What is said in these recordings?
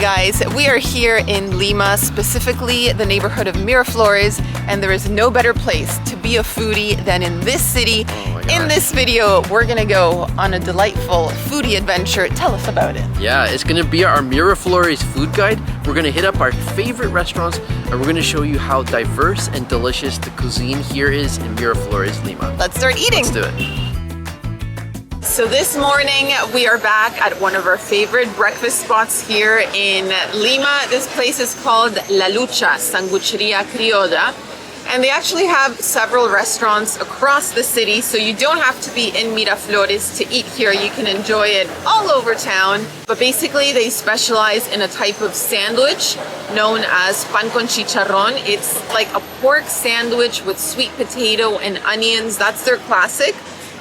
guys, we are here in Lima, specifically the neighborhood of Miraflores, and there is no better place to be a foodie than in this city. In this video, we're gonna go on a delightful foodie adventure. Tell us about it. Yeah, it's gonna be our Miraflores food guide. We're gonna hit up our favorite restaurants, and we're gonna show you how diverse and delicious the cuisine here is in Miraflores, Lima. Let's start eating. Let's do it. So this morning we are back at one of our favorite breakfast spots here in Lima. This place is called La Lucha Sanguchería Criolla, and they actually have several restaurants across the city, so you don't have to be in Miraflores to eat here. You can enjoy it all over town. But basically they specialize in a type of sandwich known as pan con chicharrón. It's like a pork sandwich with sweet potato and onions. That's their classic.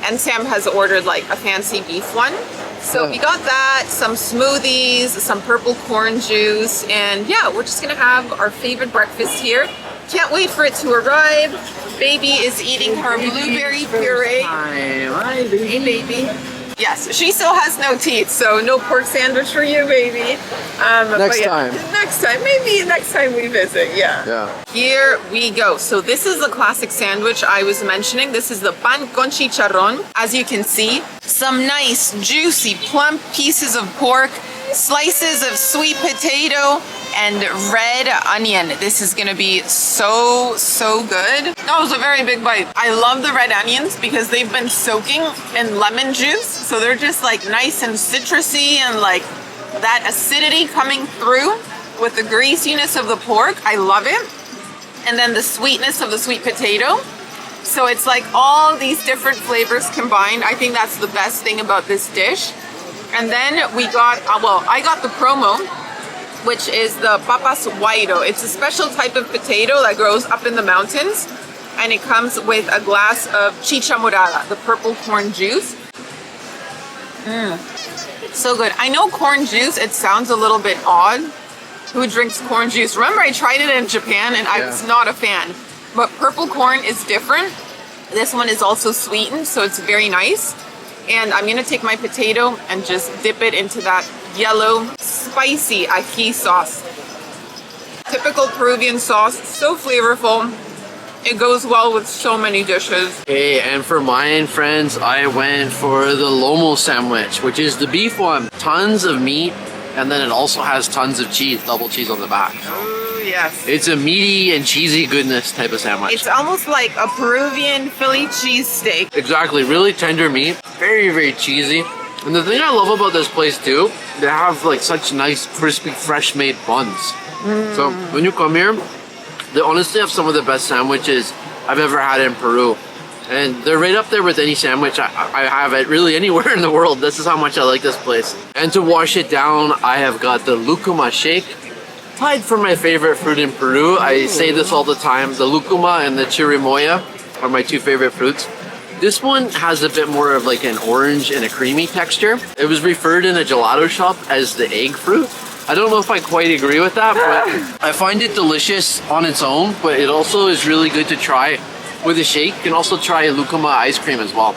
And Sam has ordered like a fancy beef one. So we got that, some smoothies, some purple corn juice, and yeah, we're just gonna have our favorite breakfast here. Can't wait for it to arrive. Baby is eating her blueberry puree. Hi, baby. Hey, baby. Yes, she still has no teeth, so no pork sandwich for you, baby. Next time. Next time. Maybe next time we visit, yeah. Here we go. So this is the classic sandwich I was mentioning. This is the pan con chicharrón. As you can see, some nice, juicy, plump pieces of pork, slices of sweet potato, and red onion. This is gonna be so good. That was a very big bite. I love the red onions because they've been soaking in lemon juice, so they're just like nice and citrusy and like that acidity coming through with the greasiness of the pork. I love it. And then the sweetness of the sweet potato. So it's like all these different flavors combined. I think that's the best thing about this dish. And then we got, I got the promo, which is the papas guairo. It's a special type of potato that grows up in the mountains, and it comes with a glass of chicha morada, the purple corn juice. So good. I know corn juice, it sounds a little bit odd. Who drinks corn juice? Remember, I tried it in Japan and I was not a fan. But purple corn is different. This one is also sweetened, so it's very nice. And I'm gonna take my potato and just dip it into that yellow, spicy ají sauce. Typical Peruvian sauce, so flavorful. It goes well with so many dishes. Hey, and for mine, friends, I went for the lomo sandwich, which is the beef one. Tons of meat, and then it also has tons of cheese, double cheese on the back. Oh, yes. It's a meaty and cheesy goodness type of sandwich. It's almost like a Peruvian Philly cheesesteak. Exactly, really tender meat, very cheesy. And the thing I love about this place too, they have like such nice, crispy, fresh made buns. So when you come here, they honestly have some of the best sandwiches I've ever had in Peru. And they're right up there with any sandwich I have at really anywhere in the world. This is how much I like this place. And to wash it down, I have got the lucuma shake. Tied for my favorite fruit in Peru. I say this all the time. The lucuma and the chirimoya are my two favorite fruits. This one has a bit more of like an orange and a creamy texture. It was referred in a gelato shop as the egg fruit. I don't know if I quite agree with that, but I find it delicious on its own, but it also is really good to try with a shake. You can also try lucuma ice cream as well.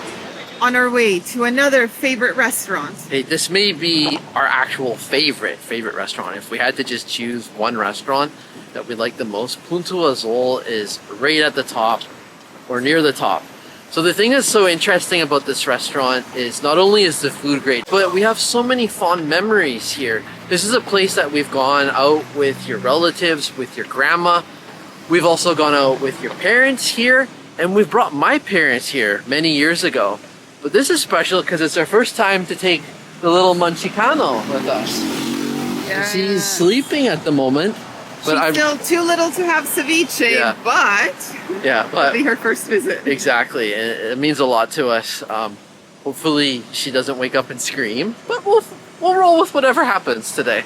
On our way to another favorite restaurant. Hey, this may be our actual favorite restaurant. If we had to just choose one restaurant that we like the most, Punto Azul is right at the top or near the top. So the thing that's so interesting about this restaurant is not only is the food great, but we have so many fond memories here. This is a place that we've gone out with your relatives, with your grandma. We've also gone out with your parents here, and we've brought my parents here many years ago. But this is special because it's our first time to take the little Manchicano with us. Yeah. She's sleeping at the moment. But she's still too little to have ceviche, but it'll be her first visit. Exactly. It means a lot to us. Hopefully she doesn't wake up and scream, but we'll roll with whatever happens today.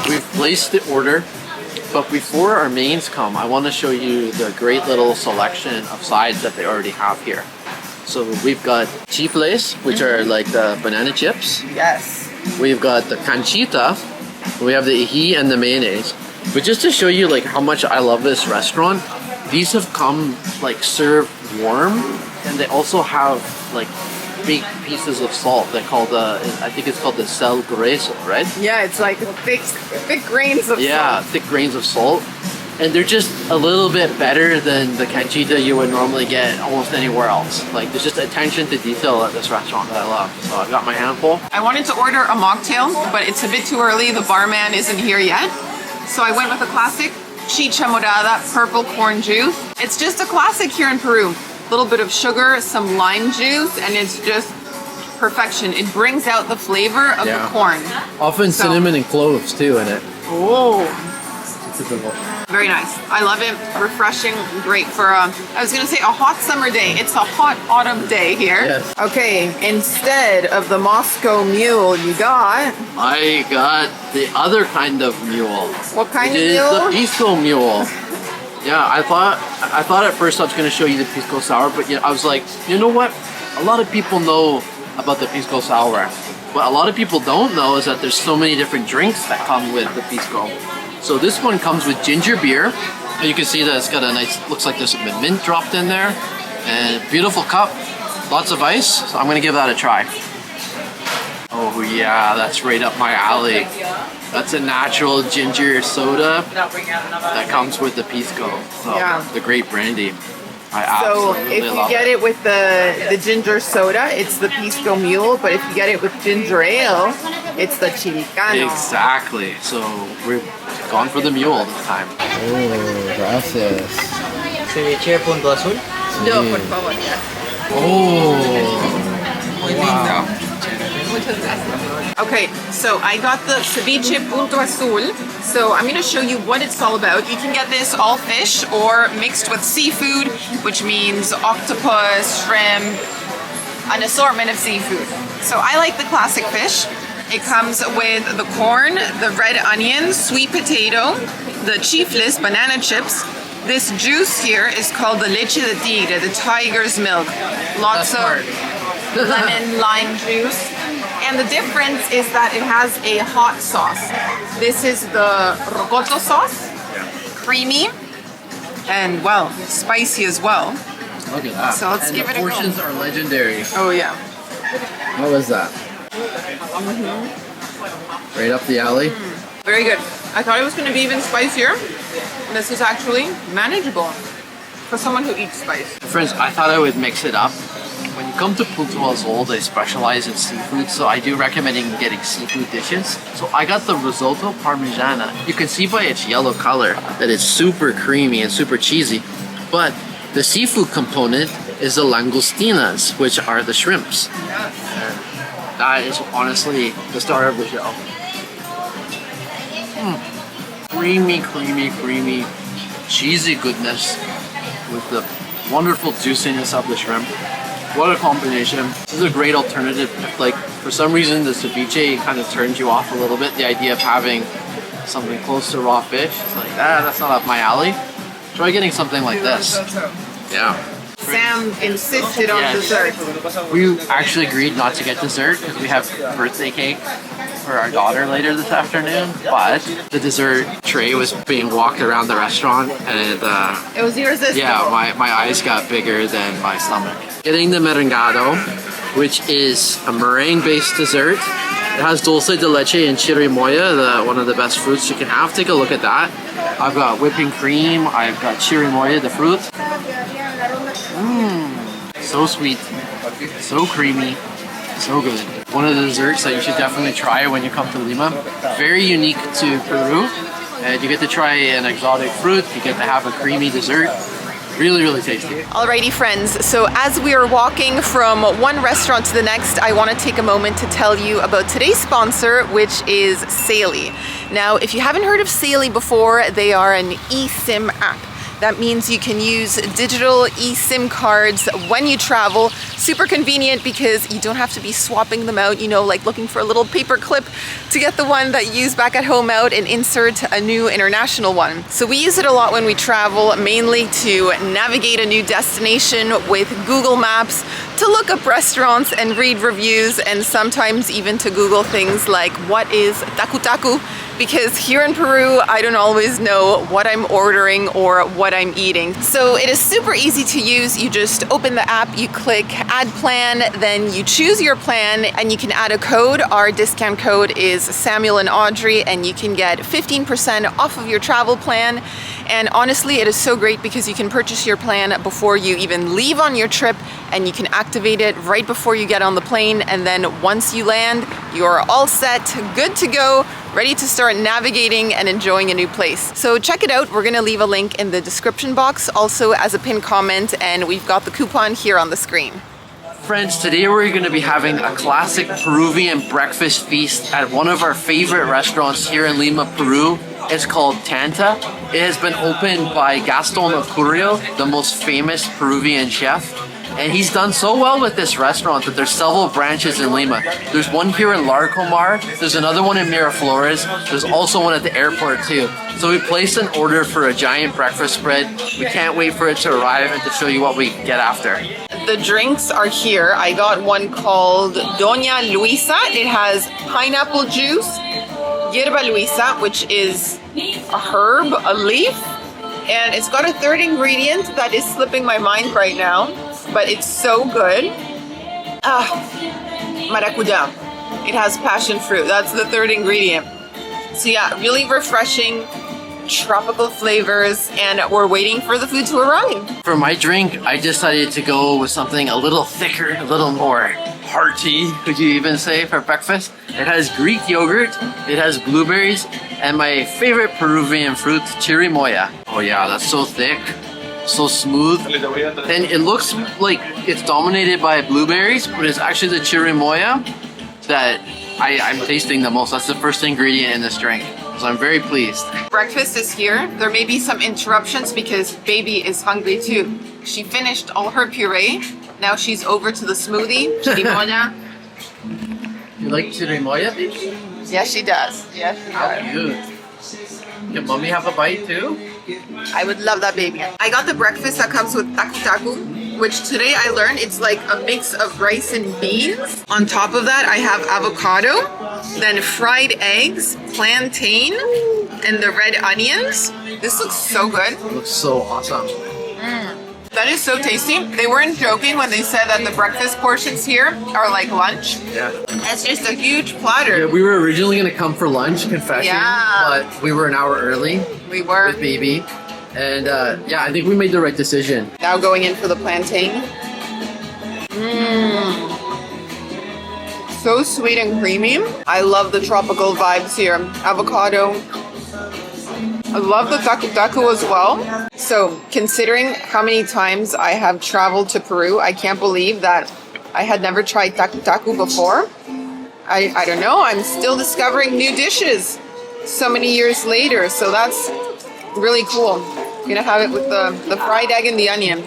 We've placed the order, but before our mains come, I want to show you the great little selection of sides that they already have here. So we've got chifles, which are like the banana chips. Yes. We've got the canchita. We have the ají and the mayonnaise. But just to show you like how much I love this restaurant, these have come like served warm, and they also have like big pieces of salt that called I think it's called the sal grueso, right? Yeah, it's like thick grains of Yeah, salt. thick grains of salt. And they're just a little bit better than the canchita you would normally get almost anywhere else. Like, there's just attention to detail at this restaurant that I love. So I got my handful. I wanted to order a mocktail, but it's a bit too early. The barman isn't here yet. So I went with a classic chicha morada, purple corn juice. It's just a classic here in Peru. A little bit of sugar, some lime juice, and it's just perfection. It brings out the flavor of the corn. Often cinnamon and cloves too in it. Oh. Very nice. I love it. Refreshing. Great for I was gonna say a hot summer day. It's a hot autumn day here. Yes. Okay, instead of the Moscow Mule, you got... I got the other kind of mule. What kind of It is mule? the pisco mule. Yeah, I thought at first I was gonna show you the pisco sour, but I was like, you know what? A lot of people know about the pisco sour. What a lot of people don't know is that there's so many different drinks that come with the pisco. So this one comes with ginger beer. And you can see that it's got a nice, looks like there's some mint dropped in there. And beautiful cup, lots of ice. So I'm gonna give that a try. Oh yeah, that's right up my alley. That's a natural ginger soda that comes with the pisco. So the great brandy. So if you get it with the ginger soda, it's the pisco mule. But if you get it with ginger ale, it's the chilicano. Exactly. So we're gone for the mule this time. Oh, gracias. Ceviche Punto Azul. No, por favor, yes. Oh, Wow. Okay, so I got the ceviche Punto Azul. So I'm going to show you what it's all about. You can get this all fish or mixed with seafood, which means octopus, shrimp, an assortment of seafood. So I like the classic fish. It comes with the corn, the red onion, sweet potato, the chifles, banana chips. This juice here is called the leche de tigre, the tiger's milk. Lots of lemon, lime juice. And the difference is that it has a hot sauce. This is the rocoto sauce, creamy, and well, spicy as well. look at that. So let's and give the it a go. portions are legendary. Oh yeah. How was that? Right up the alley. Very good. I thought it was going to be even spicier. This is actually manageable for someone who eats spice. Friends, I thought I would mix it up. When you come to Punto Azul, they specialize in seafood, so I do recommend getting seafood dishes. So I got the risotto parmigiana. You can see by its yellow color that it's super creamy and super cheesy, but the seafood component is the langostinas, which are the shrimps. And that is honestly the star of the show. Creamy, creamy, creamy, cheesy goodness with the wonderful juiciness of the shrimp. What a combination. This is a great alternative. If, like, for some reason the ceviche kind of turns you off a little bit, the idea of having something close to raw fish, it's like, that's not up my alley. Try getting something like this. Yeah. Sam insisted on dessert. We actually agreed not to get dessert because we have birthday cake for our daughter later this afternoon, but the dessert tray was being walked around the restaurant and It was irresistible. yeah, my eyes got bigger than my stomach. Getting the merengado, which is a meringue-based dessert. It has dulce de leche and chirimoya, one of the best fruits you can have. Take a look at that. I've got whipping cream, I've got chirimoya, the fruit. So sweet, so creamy, so good. One of the desserts that you should definitely try when you come to Lima. Very unique to Peru. And you get to try an exotic fruit, you get to have a creamy dessert. Really, really tasty. Alrighty friends, so as we are walking from one restaurant to the next, I want to take a moment to tell you about today's sponsor, which is Saily. Now, if you haven't heard of Saily before, they are an eSIM app. That means you can use digital eSIM cards when you travel. Super convenient because you don't have to be swapping them out, you know, like looking for a little paper clip to get the one that you use back at home out and insert a new international one. So we use it a lot when we travel, mainly to navigate a new destination with Google Maps, to look up restaurants and read reviews, and sometimes even to Google things like what is taku taku because here in Peru, I don't always know what I'm ordering or what I'm eating. So it is super easy to use. You just open the app, you click add plan, then you choose your plan and you can add a code. Our discount code is Samuel and Audrey, and you can get 15% off of your travel plan. And honestly, it is so great because you can purchase your plan before you even leave on your trip, and you can activate it right before you get on the plane. And then once you land, you're all set, good to go, ready to start navigating and enjoying a new place. So check it out. We're gonna leave a link in the description box, also as a pinned comment, and we've got the coupon here on the screen. Friends, today we're going to be having a classic Peruvian breakfast feast at one of our favorite restaurants here in Lima, Peru. It's called Tanta. It has been opened by Gaston Ocurio, the most famous Peruvian chef. And he's done so well with this restaurant that there's several branches in Lima. There's one here in Larcomar, there's another one in Miraflores, there's also one at the airport too. So we placed an order for a giant breakfast spread. We can't wait for it to arrive and to show you what we get after. The drinks are here. I got one called Doña Luisa. It has pineapple juice, Yerba Luisa, which is a herb, a leaf, and it's got a third ingredient that is slipping my mind right now, but it's so good. Maracuja. It has passion fruit. That's the third ingredient. So yeah, really refreshing, tropical flavors, and we're waiting for the food to arrive. For my drink, I decided to go with something a little thicker, a little more hearty, could you even say, for breakfast. It has Greek yogurt, it has blueberries, and my favorite Peruvian fruit, chirimoya. Oh yeah, that's so thick, so smooth, and it looks like it's dominated by blueberries, but it's actually the chirimoya that I'm tasting the most. That's the first ingredient in this drink. So I'm very pleased. Breakfast is here. There may be some interruptions because baby is hungry too. She finished all her puree. Now she's over to the smoothie, chirimoya. You like chirimoya, baby? Yes, she does. Yes, she does. Cute. Can mommy have a bite too? I would love that, baby. I got the breakfast that comes with tacu, which today I learned it's like a mix of rice and beans. On top of that, I have avocado, then fried eggs, plantain, and the red onions. This looks so good. It looks so awesome. That is so tasty. They weren't joking when they said that the breakfast portions here are like lunch. Yeah. It's just a huge platter. Yeah, we were originally going to come for lunch, confession, Yeah. but we were an hour early We were. with baby. And yeah, I think we made the right decision. Now going in for the plantain. So sweet and creamy. I love the tropical vibes here. Avocado. I love the tacu as well. So considering how many times I have traveled to Peru, I can't believe that I had never tried tacu before. I don't know, I'm still discovering new dishes so many years later. So that's really cool. I'm gonna have it with the fried egg and the onion.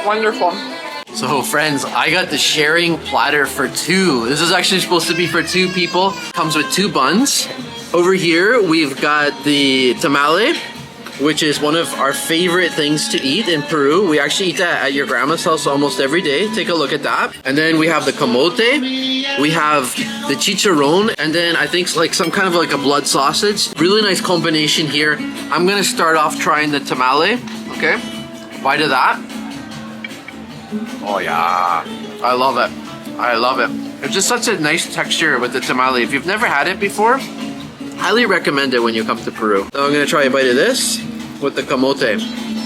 Wonderful. So friends, I got the sharing platter for two. This is actually supposed to be for two people. Comes with two buns. Over here, we've got the tamale, which is one of our favorite things to eat in Peru. We actually eat that at your grandma's house almost every day. Take a look at that. And then we have the camote. We have the chicharrón, and then I think like some kind of like a blood sausage. Really nice combination here. I'm gonna start off trying the tamale. Okay, bite of that. Oh yeah, I love it. I love it. It's just such a nice texture with the tamale. If you've never had it before, highly recommend it when you come to Peru. Now I'm gonna try a bite of this with the camote.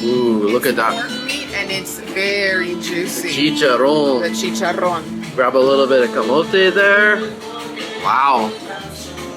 Ooh, look at that. Pork meat, and it's very juicy. Chicharrón. The chicharrón. Grab a little bit of camote there. Wow.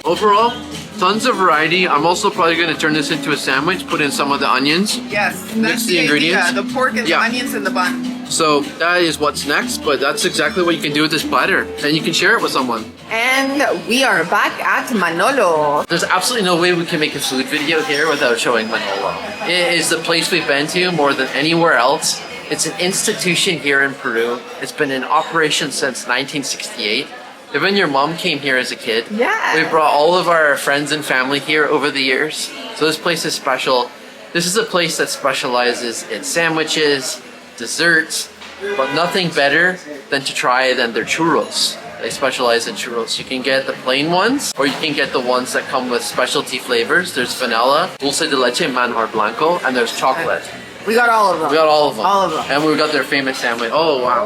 Overall, tons of variety. I'm also probably going to turn this into a sandwich, put in some of the onions. Yes, Mix that's the ingredients. idea. The pork and the onions in the bun. So that is what's next, but that's exactly what you can do with this platter. And you can share it with someone. And we are back at Manolo. There's absolutely no way we can make a food video here without showing Manolo. It is the place we've been to more than anywhere else. It's an institution here in Peru. It's been in operation since 1968. Even your mom came here as a kid. Yeah. We brought all of our friends and family here over the years. So this place is special. This is a place that specializes in sandwiches, desserts, but nothing better than to try their churros. They specialize in churros. You can get the plain ones, or you can get the ones that come with specialty flavors. There's vanilla, dulce de leche, manjar blanco, and there's chocolate. We got all of them. We got all of them. All of them. And we got their famous sandwich. Oh, wow.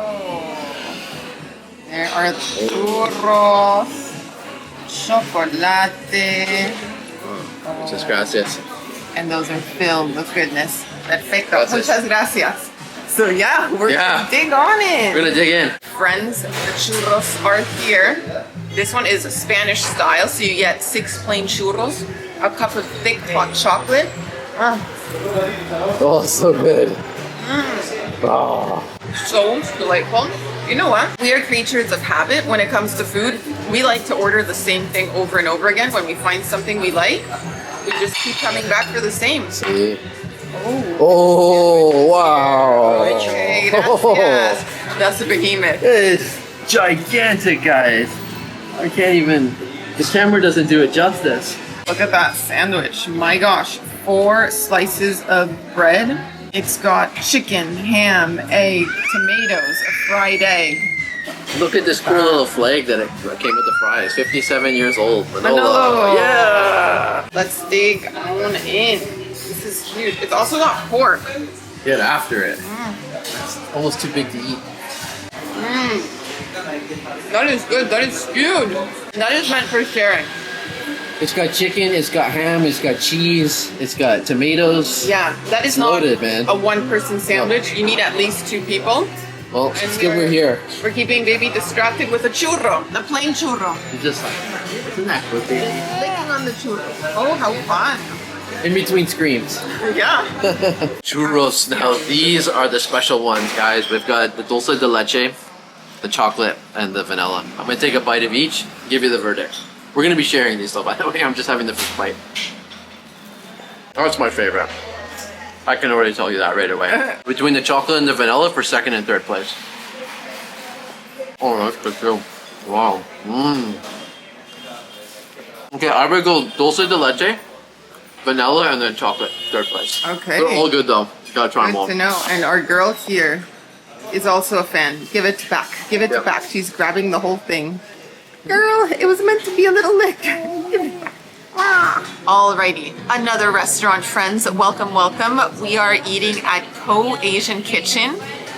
There are churros, chocolate, Muchas gracias. and those are filled with goodness. Perfecto. Gracias. Muchas gracias. So yeah, we're gonna dig on it. We're gonna dig in. Friends, the churros are here. This one is Spanish style, so you get 6 plain churros, a cup of thick hot chocolate. Oh, so good. So delightful. You know what? We are creatures of habit when it comes to food. We like to order the same thing over and over again. When we find something we like, we just keep coming back for the same. Oh, wow. Okay, gracias. That's a behemoth. It's gigantic, guys. I can't even. The camera doesn't do it justice. Look at that sandwich. My gosh. 4 slices of bread. It's got chicken, ham, egg, tomatoes, a fried egg. Look at this cool little flag that came with the fries. 57 years old. Manolo. Yeah. Let's dig on in. This is huge. It's also got pork. Get after it. It's almost too big to eat. That is good. That is huge. That is meant for sharing. It's got chicken, it's got ham, it's got cheese, it's got tomatoes. Yeah, that is Loaded, not man. a one-person sandwich. You need at least 2 people. Well, it's good we're here. We're keeping baby distracted with a churro, a plain churro. It's just like, isn't that good, baby? Licking on the churro. Oh, how fun. In between screams. Yeah. Churros. Now, these are the special ones, guys. We've got the dulce de leche, the chocolate, and the vanilla. I'm gonna take a bite of each, give you the verdict. We're gonna be sharing these though, by the way. I'm just having the first bite. That's my favorite. I can already tell you that right away. Between the chocolate and the vanilla for 2nd and 3rd place. Oh, that's good too. Wow. Okay, I would go dulce de leche, vanilla, and then chocolate, 3rd place. Okay. They're all good though. You gotta try them all. Good to know. And our girl here is also a fan. Give it back. Give it back. She's grabbing the whole thing. Girl, it was meant to be a little lick. Alrighty, another restaurant, friends. Welcome, welcome. We are eating at Co Asian Kitchen,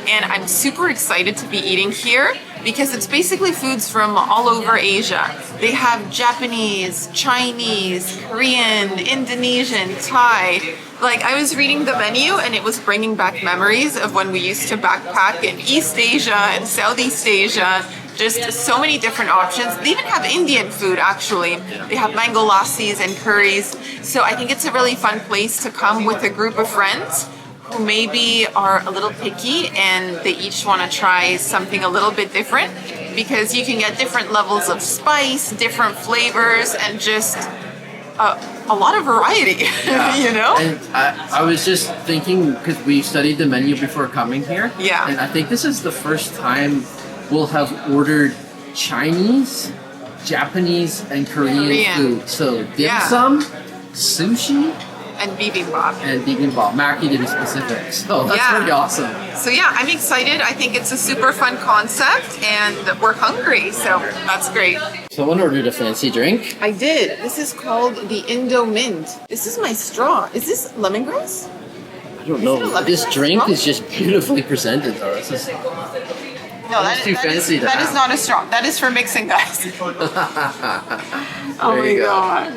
and I'm super excited to be eating here because it's basically foods from all over Asia. They have Japanese, Chinese, Korean, Indonesian, Thai. Like, I was reading the menu and it was bringing back memories of when we used to backpack in East Asia and Southeast Asia. Just so many different options. They even have Indian food, actually. They have mango lassis and curries. So I think it's a really fun place to come with a group of friends who maybe are a little picky and they each want to try something a little bit different, because you can get different levels of spice, different flavors, and just a lot of variety, you know? And I was just thinking, because we studied the menu before coming here. Yeah. And I think this is the first time we'll have ordered Chinese, Japanese, and Korean food. So dim sum, sushi, and bibimbap. And bibimbap. Maki to be specific. So that's pretty awesome. So yeah, I'm excited. I think it's a super fun concept and we're hungry. So that's great. Someone ordered a fancy drink. I did. This is called the Indo Mint. This is my straw. Is this lemongrass? I don't know. This drink is just beautifully presented though. This is... No, that is not a straw. That is for mixing, guys. Oh my god.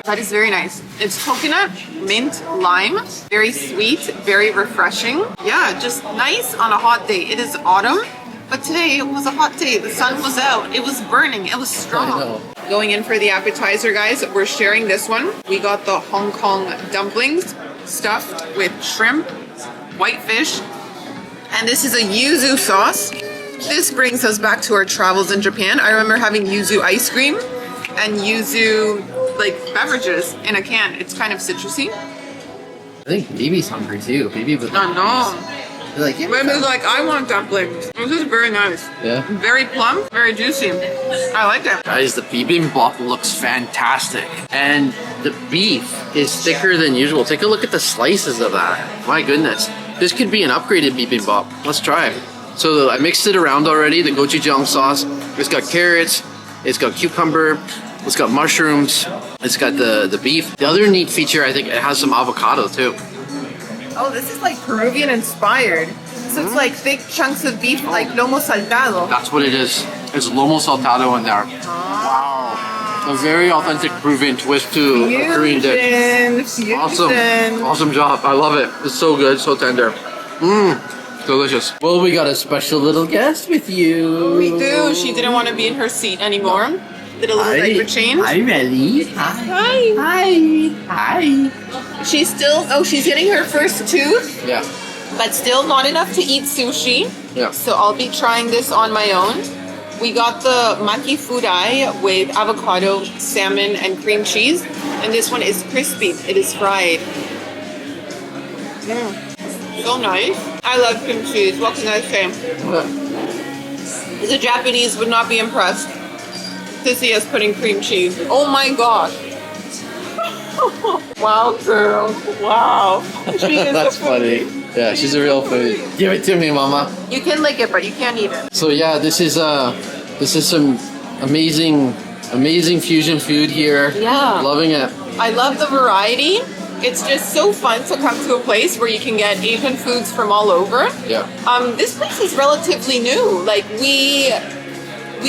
That is very nice. It's coconut, mint, lime. Very sweet, very refreshing. Yeah, just nice on a hot day. It is autumn, but today it was a hot day. The sun was out. It was burning. It was strong. Going in for the appetizer, guys, we're sharing this one. We got the Hong Kong dumplings stuffed with shrimp, whitefish, and this is a yuzu sauce. This brings us back to our travels in Japan. I remember having yuzu ice cream and yuzu like beverages in a can. It's kind of citrusy. I think Baby's hungry too. Baby was I know. Like, Baby's like, I want dumplings. This is very nice. Yeah. Very plump, very juicy. I like it. Guys, the bibimbap looks fantastic. And the beef is thicker than usual. Take a look at the slices of that. My goodness. This could be an upgraded bibimbap. Let's try it. So I mixed it around already, the gochujang sauce. It's got carrots, it's got cucumber, it's got mushrooms, it's got the beef. The other neat feature, I think, it has some avocado too. Oh, this is like Peruvian inspired. So it's like thick chunks of beef, like lomo saltado. That's what it is. It's lomo saltado in there. Wow. A very authentic Peruvian twist to a Korean dish. Fusion. Awesome. Awesome job. I love it. It's so good, so tender. Mmm. Delicious. Well, we got a special little guest with you. We do. She didn't want to be in her seat anymore. Did a little diaper change. Hi, Melly. Hi. Hi. She's still, she's getting her first tooth, Yeah. but still not enough to eat sushi. Yeah. So I'll be trying this on my own. We got the maki Foodie with avocado, salmon, and cream cheese. And this one is crispy. It is fried. So nice. I love cream cheese. What can I say? The Japanese would not be impressed to see us putting cream cheese. Oh my gosh. Wow, girl. Wow. She is That's a foodie. funny. Yeah, she's a real foodie. Give it to me, mama. You can lick it, but you can't eat it. So yeah, this is some amazing fusion food here. Yeah. Loving it. I love the variety. It's just so fun to come to a place where you can get Asian foods from all over. Yeah. This place is relatively new. Like we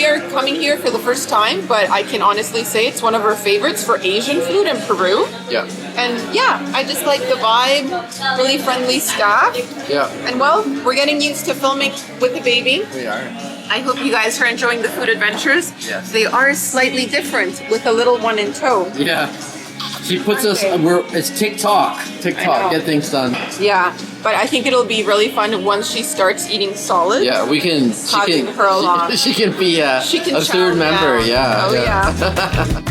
are coming here for the first time, but I can honestly say it's one of our favorites for Asian food in Peru. Yeah. And yeah, I just like the vibe, really friendly staff. Yeah. And well, we're getting used to filming with the baby. We are. I hope you guys are enjoying the food adventures. Yes. They are slightly different with a little one in tow. Yeah. She puts us. It's TikTok. Get things done. Yeah, but I think it'll be really fun once she starts eating solid. Yeah, we can. Hugging her along. She can be a She can third chow member. down. Yeah. Oh yeah.